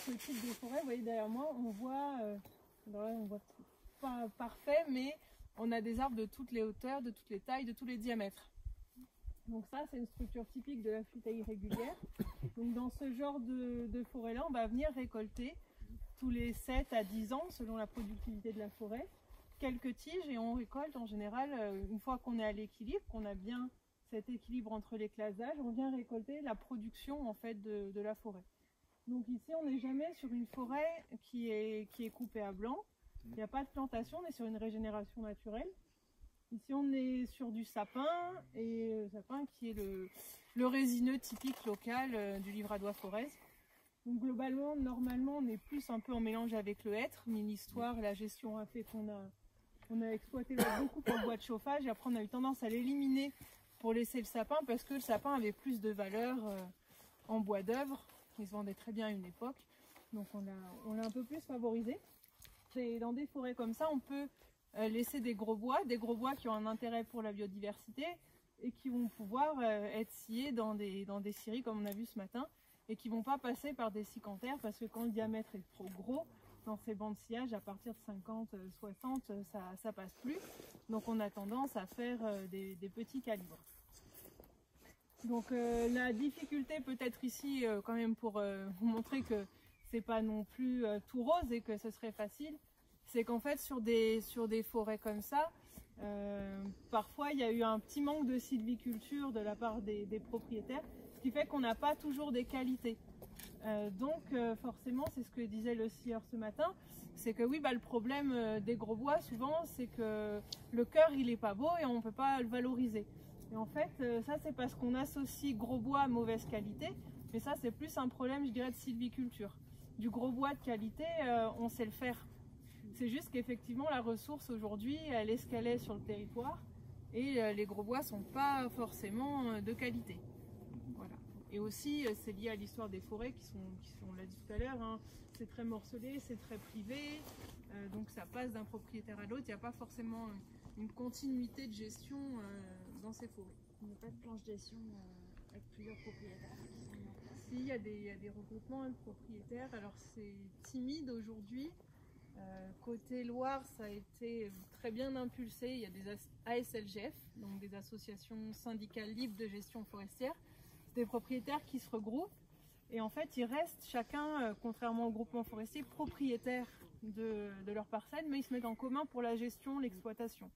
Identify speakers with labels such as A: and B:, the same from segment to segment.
A: ce type de forêt, vous voyez derrière moi, on voit, alors là, on voit pas parfait, mais on a des arbres de toutes les hauteurs, de toutes les tailles, de tous les diamètres. Donc ça, c'est une structure typique de la flûte irrégulière. Donc dans ce genre de forêt-là, on va venir récolter tous les 7 à 10 ans, selon la productivité de la forêt, quelques tiges, et on récolte en général, une fois qu'on est à l'équilibre, qu'on a bien cet équilibre entre l'éclasage, on vient récolter la production en fait de la forêt. Donc ici, on n'est jamais sur une forêt qui est coupée à blanc. Il n'y a pas de plantation, on est sur une régénération naturelle. Ici, on est sur du sapin, et le sapin qui est le résineux typique local du livradois forez. Donc globalement, normalement, on est plus un peu en mélange avec le hêtre, mais l'histoire, la gestion a fait qu'on a exploité beaucoup pour le bois de chauffage, et après on a eu tendance à l'éliminer pour laisser le sapin, parce que le sapin avait plus de valeur en bois d'œuvre. Il se vendait très bien à une époque, donc on l'a un peu plus favorisé. Et dans des forêts comme ça, on peut laisser des gros bois qui ont un intérêt pour la biodiversité et qui vont pouvoir être sciés dans des scieries comme on a vu ce matin, et qui ne vont pas passer par des cicantaires, parce que quand le diamètre est trop gros, dans ces bancs de sciage, à partir de 50, 60, ça passe plus. Donc on a tendance à faire des petits calibres. Donc la difficulté peut-être ici, quand même pour vous montrer que c'est pas non plus tout rose et que ce serait facile, c'est qu'en fait sur des forêts comme ça, parfois il y a eu un petit manque de sylviculture de la part des propriétaires, ce qui fait qu'on n'a pas toujours des qualités. Donc forcément, c'est ce que disait le scieur ce matin, c'est que oui, le problème des gros bois souvent, c'est que le cœur il est pas beau et on ne peut pas le valoriser. Et en fait, ça c'est parce qu'on associe gros bois à mauvaise qualité, mais ça c'est plus un problème, je dirais, de sylviculture. Du gros bois de qualité, on sait le faire. C'est juste qu'effectivement la ressource aujourd'hui, elle est ce qu'elle est sur le territoire, et les gros bois sont pas forcément de qualité. Voilà. Et aussi, c'est lié à l'histoire des forêts qui sont, on l'a dit tout à l'heure, hein, c'est très morcelé, c'est très privé, donc ça passe d'un propriétaire à l'autre, il n'y a pas forcément une continuité de gestion dans ces forêts.
B: Il n'y a pas de planche de gestion avec plusieurs propriétaires.
A: Si, il y a des regroupements de propriétaires, alors c'est timide aujourd'hui. Côté Loire, ça a été très bien impulsé, il y a des ASLGF, donc des associations syndicales libres de gestion forestière, des propriétaires qui se regroupent, et en fait ils restent chacun, contrairement au groupement forestier, propriétaires de leur parcelle, mais ils se mettent en commun pour la gestion, l'exploitation.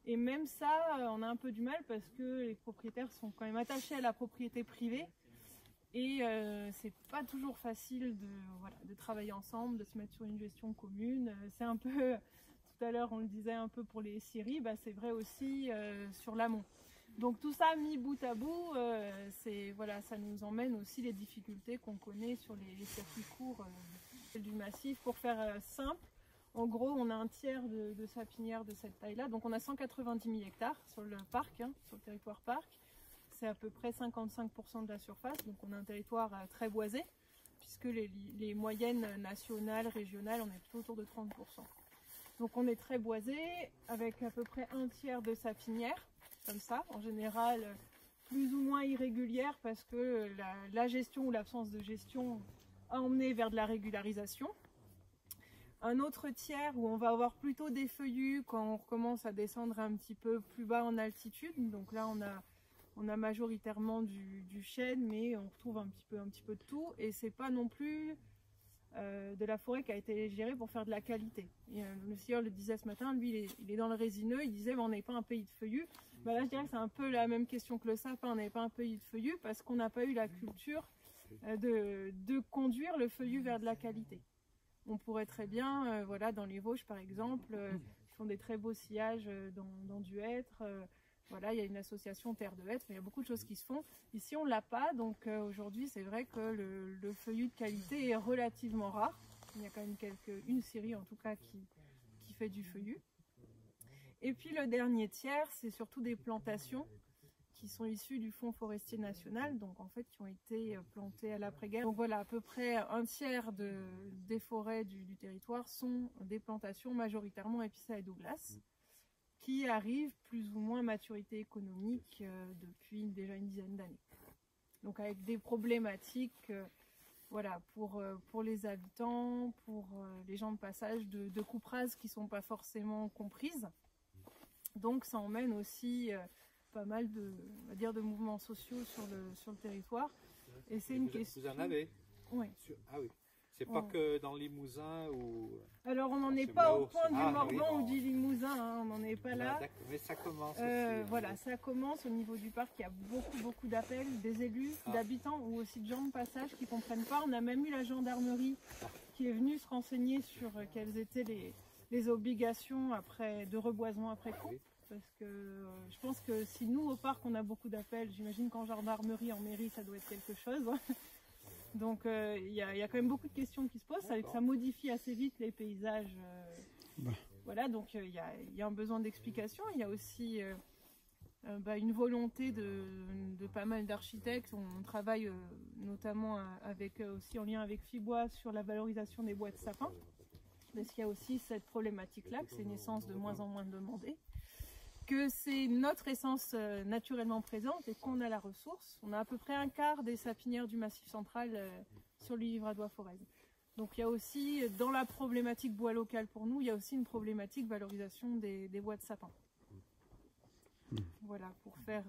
A: Et même ça, on a un peu du mal parce que les propriétaires sont quand même attachés à la propriété privée, et c'est pas toujours facile de travailler ensemble, de se mettre sur une gestion commune. C'est un peu, tout à l'heure on le disait un peu pour les scieries, c'est vrai aussi sur l'amont. Donc tout ça mis bout à bout, ça nous emmène aussi les difficultés qu'on connaît sur les circuits courts du massif. Pour faire simple, en gros on a un tiers de sapinières de cette taille-là, donc on a 190 000 hectares sur le parc, sur le territoire parc. C'est à peu près 55% de la surface, donc on a un territoire très boisé, puisque les moyennes nationales, régionales, on est plutôt autour de 30%. Donc on est très boisé, avec à peu près un tiers de sapinières, comme ça, en général plus ou moins irrégulière, parce que la gestion ou l'absence de gestion a emmené vers de la régularisation. Un autre tiers où on va avoir plutôt des feuillus quand on commence à descendre un petit peu plus bas en altitude, donc là on a majoritairement du chêne, mais on retrouve un petit peu de tout, et c'est pas non plus de la forêt qui a été gérée pour faire de la qualité. Et, le scieur le disait ce matin, lui il est dans le résineux, il disait on n'est pas un pays de feuillus. Là je dirais que c'est un peu la même question que le sapin, on n'est pas un pays de feuillus parce qu'on n'a pas eu la culture de conduire le feuillu vers de la qualité. On pourrait très bien, dans les Vosges par exemple, ils font des très beaux sillages dans du hêtre. Il y a une association Terre de Hêtre, il y a beaucoup de choses qui se font. Ici, on ne l'a pas, donc aujourd'hui, c'est vrai que le feuillu de qualité est relativement rare. Il y a quand même une scierie en tout cas qui fait du feuillu. Et puis le dernier tiers, c'est surtout des plantations qui sont issues du Fonds forestier national, donc en fait qui ont été plantées à l'après-guerre. Donc voilà, à peu près un tiers des forêts du territoire sont des plantations majoritairement épicées à Douglas, qui arrivent plus ou moins à maturité économique depuis déjà une dizaine d'années. Donc avec des problématiques voilà, pour les habitants, pour les gens de passage, de coupes rases qui ne sont pas forcément comprises. Donc ça emmène aussi pas mal on va dire, de mouvements sociaux sur le territoire. Et c'est une question...
C: Vous en avez?
A: Oui.
C: Ah oui. C'est pas que dans le Limousin ou...
A: Alors on n'en est pas au point du Morvan ou du Limousin, hein, on n'en est pas là.
C: Mais ça commence aussi.
A: Voilà, ça commence au niveau du parc, il y a beaucoup d'appels, des élus, d'habitants ou aussi de gens de passage qui ne comprennent pas. On a même eu la gendarmerie qui est venue se renseigner sur quelles étaient les obligations de reboisement après coupe. Parce que je pense que si nous au parc on a beaucoup d'appels, j'imagine qu'en gendarmerie, en mairie, ça doit être quelque chose. Donc il y a quand même beaucoup de questions qui se posent, ça modifie assez vite les paysages. Voilà, donc il y a un besoin d'explication. Il y a aussi une volonté de pas mal d'architectes. On travaille notamment aussi en lien avec Fibois sur la valorisation des bois de sapin. Parce qu'il y a aussi cette problématique-là, que c'est une essence de moins en moins demandée. Que c'est notre essence naturellement présente et qu'on a la ressource. On a à peu près un quart des sapinières du Massif central sur le Livradois-Forez. Donc il y a aussi, dans la problématique bois local pour nous, il y a aussi une problématique valorisation des bois de sapin. Voilà, pour faire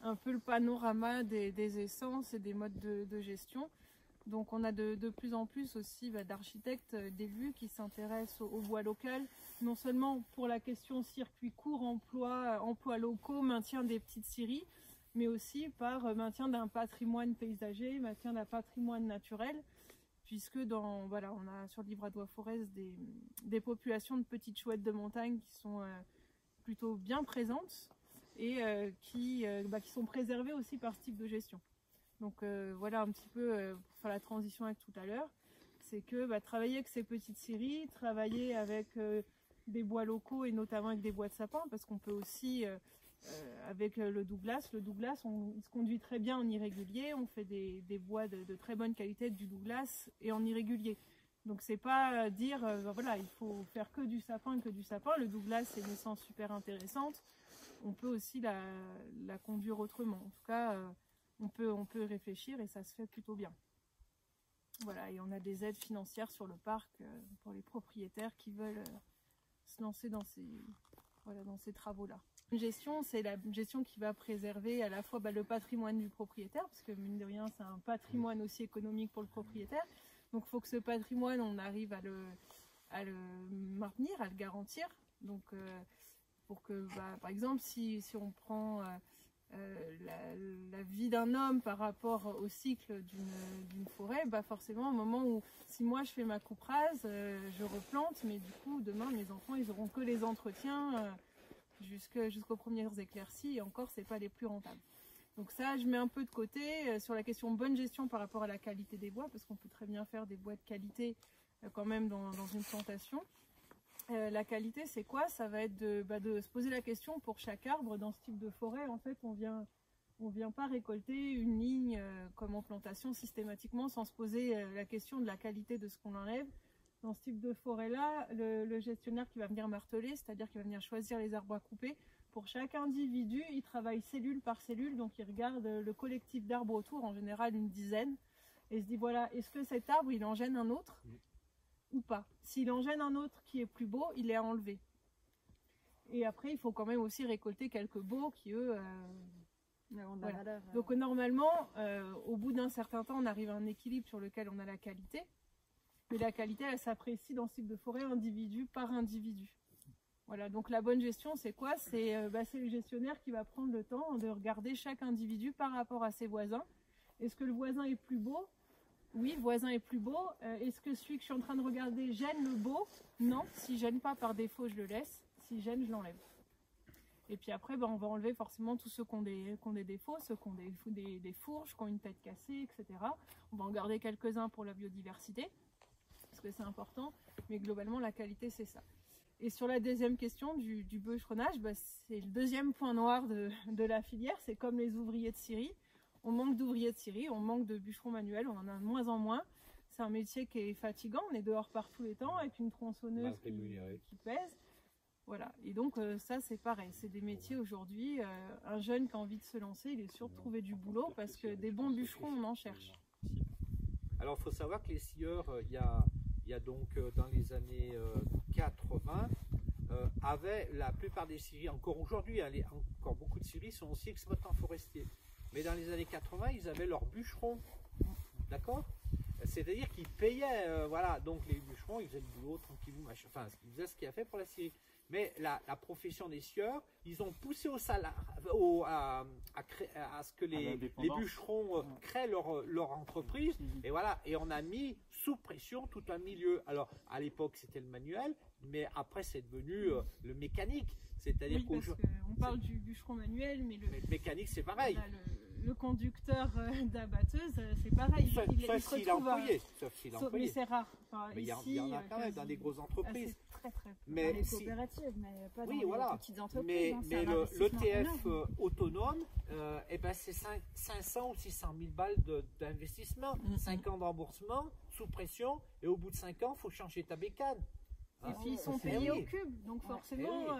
A: un peu le panorama des essences et des modes de gestion. Donc on a de plus en plus aussi d'architectes, d'élus qui s'intéressent au bois local, non seulement pour la question circuit court, emplois locaux, maintien des petites scieries, mais aussi par maintien d'un patrimoine paysager, maintien d'un patrimoine naturel, puisque on a sur le Livradois-Forez des populations de petites chouettes de montagne qui sont plutôt bien présentes et qui sont préservées aussi par ce type de gestion. Donc voilà un petit peu pour faire la transition avec tout à l'heure, c'est que travailler avec ces petites scieries, travailler avec des bois locaux et notamment avec des bois de sapin, parce qu'on peut aussi avec le Douglas, il se conduit très bien en irrégulier, on fait des bois de très bonne qualité, du Douglas et en irrégulier. Donc c'est pas dire voilà, il faut faire que du sapin, le Douglas c'est une essence super intéressante, on peut aussi la conduire autrement. En tout cas, on peut réfléchir et ça se fait plutôt bien. Voilà, et on a des aides financières sur le parc pour les propriétaires qui veulent se lancer dans ces travaux-là. Une gestion, c'est la gestion qui va préserver à la fois le patrimoine du propriétaire, parce que mine de rien, c'est un patrimoine aussi économique pour le propriétaire. Donc il faut que ce patrimoine, on arrive à le maintenir, à le garantir. Donc pour que, par exemple, si on prend la vie d'un homme par rapport au cycle d'une forêt, forcément au moment où, si moi je fais ma coupe rase, je replante, mais du coup demain mes enfants ils auront que les entretiens jusqu'aux premières éclaircies, et encore c'est pas les plus rentables. Donc ça je mets un peu de côté sur la question bonne gestion par rapport à la qualité des bois, parce qu'on peut très bien faire des bois de qualité quand même dans une plantation. La qualité, c'est quoi? Ça va être de se poser la question pour chaque arbre. Dans ce type de forêt, en fait, on vient pas récolter une ligne comme en plantation systématiquement sans se poser la question de la qualité de ce qu'on enlève. Dans ce type de forêt-là, le gestionnaire qui va venir marteler, c'est-à-dire qu'il va venir choisir les arbres à couper, pour chaque individu, il travaille cellule par cellule, donc il regarde le collectif d'arbres autour, en général une dizaine, et se dit voilà, est-ce que cet arbre, il en gêne un autre ou pas? S'il en gêne un autre qui est plus beau, il est à enlever. Et après, il faut quand même aussi récolter quelques beaux qui, eux... voilà. Donc normalement, au bout d'un certain temps, on arrive à un équilibre sur lequel on a la qualité. Mais la qualité, elle s'apprécie dans ce type de forêt individu par individu. Voilà, donc la bonne gestion, c'est quoi? C'est le gestionnaire qui va prendre le temps de regarder chaque individu par rapport à ses voisins. Est-ce que le voisin est plus beau? Oui, le voisin est plus beau. Est-ce que celui que je suis en train de regarder gêne le beau? Non, s'il gêne pas par défaut, je le laisse. S'il gêne, je l'enlève. Et puis après, on va enlever forcément tous ceux qui ont des défauts, ceux qui ont des fourches, qui ont une tête cassée, etc. On va en garder quelques-uns pour la biodiversité, parce que c'est important. Mais globalement, la qualité, c'est ça. Et sur la deuxième question du bûcheronnage, c'est le deuxième point noir de la filière. C'est comme les ouvriers de scierie. On manque d'ouvriers de scierie, on manque de bûcherons manuels, on en a de moins en moins. C'est un métier qui est fatigant, on est dehors par tous les temps avec une tronçonneuse qui pèse. Voilà, et donc ça c'est pareil, c'est des métiers aujourd'hui, un jeune qui a envie de se lancer, il est sûr de trouver du boulot parce que des bons bûcherons, on en cherche.
C: Alors, il faut savoir que les scieurs, il y a donc dans les années 80, la plupart des scieries, encore aujourd'hui, hein, encore beaucoup de scieries sont aussi exploitants forestiers. Mais dans les années 80, ils avaient leurs bûcherons. D'accord? C'est-à-dire qu'ils payaient, voilà, donc les bûcherons, ils faisaient le boulot tranquillement, machin, enfin, ils faisaient ce qu'il y a fait pour la scierie. Mais la profession des scieurs, ils ont poussé à ce que les bûcherons créent leur entreprise, et voilà, et on a mis sous pression tout un milieu. Alors, à l'époque, c'était le manuel, mais après, c'est devenu le mécanique. C'est-à-dire
A: qu'on parle du bûcheron manuel, mais le
C: mécanique, c'est pareil.
A: Voilà, le conducteur d'abatteuse, c'est pareil.
C: Sauf s'il a employé.
A: Mais c'est rare. Enfin,
C: mais il y en a quand même dans des grosses entreprises.
A: Très, très peu.
B: Mais les coopératives, mais pas dans les petites entreprises.
C: Mais l'ETF autonome, c'est 500 ou 600 000 balles d'investissement, 5 ans de remboursement, sous pression, et au bout de 5 ans, il faut changer ta bécane.
A: Et puis ils sont payés au cube, donc forcément,